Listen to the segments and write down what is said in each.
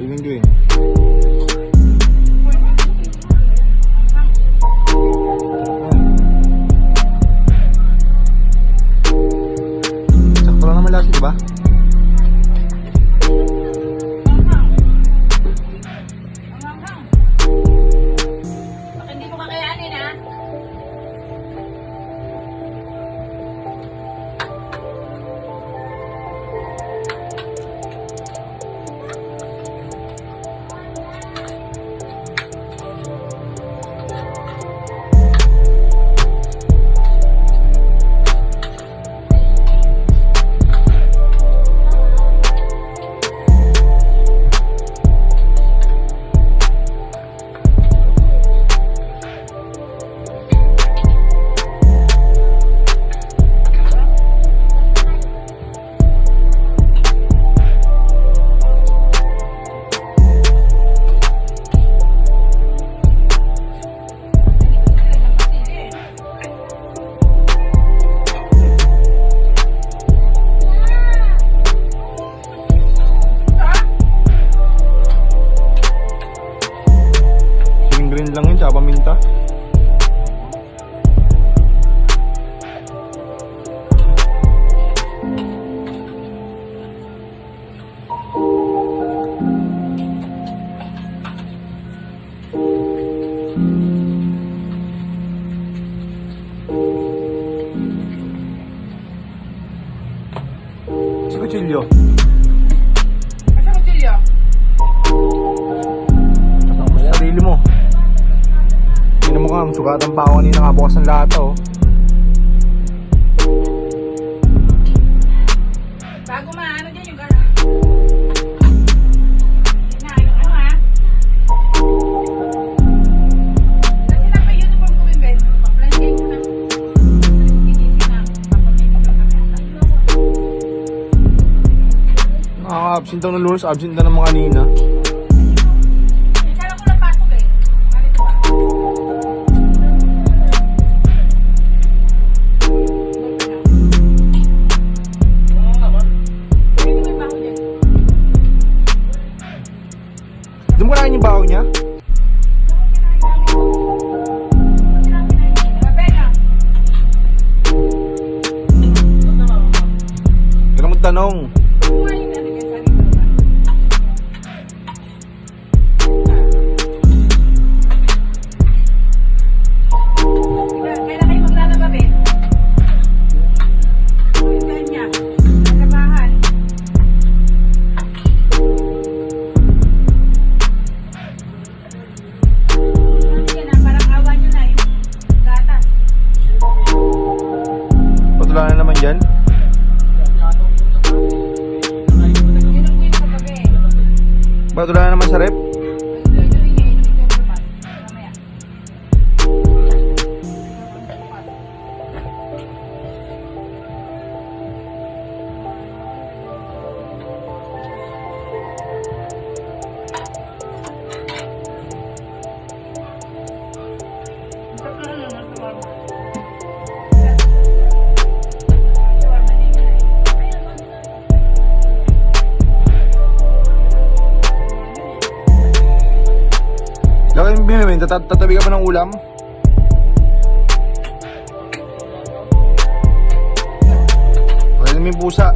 Chicken green. Sakto lang naman lagi, diba? Baka hindi ko kakayanin, ha? Chicken green lang yun, tsaka paminta. Si Cuchillo. Asa ko, Chilio? Tatak mo sa sarili mo. Tingnan mo ka, sugatan pa ako kanina, nakabukas ng lahat, oh. Bago maano dyan yung gano'n. Na, ano ha? Kasi na pa uniform ko, Ben. Pa-planjay ko na. Gigising na. Papamili ko na kami. Nakaka-absent daw ng Lunes, absent na naman kanina. Kala ko lang pasok eh. Marito ba? Pwede may baho dyan. Doon mo kinain yung baho niya? Kaya mo tanong. Kailan kayo maglalaba, Ben? Kailan niya? Labahan. Yan na, parang awa niyo na yung gatas. Patula na naman dyan. Inumin ko gabi. Patula na naman sa rep. Inumin niya, inumin ko yung sapat. Mamaya. Laki yung binamin, tatabi ka pa ng ulam. Okay naman yung pusa.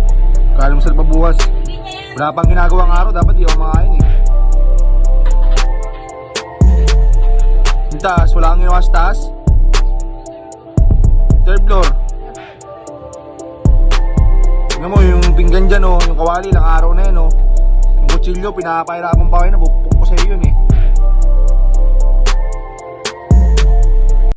Kala mo sa pabukas. Hindi niya yan. Wala pang ginagawang araw, dapat di ako makain eh. Yung taas, wala kang ginawa sa taas. Third floor. Tingnan mo yung pinggan dyan, oh, yung kawali, ilang araw na yan, oh. Yung kutsilyo, pinapahirapan pa kayo na, bukpok ko sa'yo yun eh.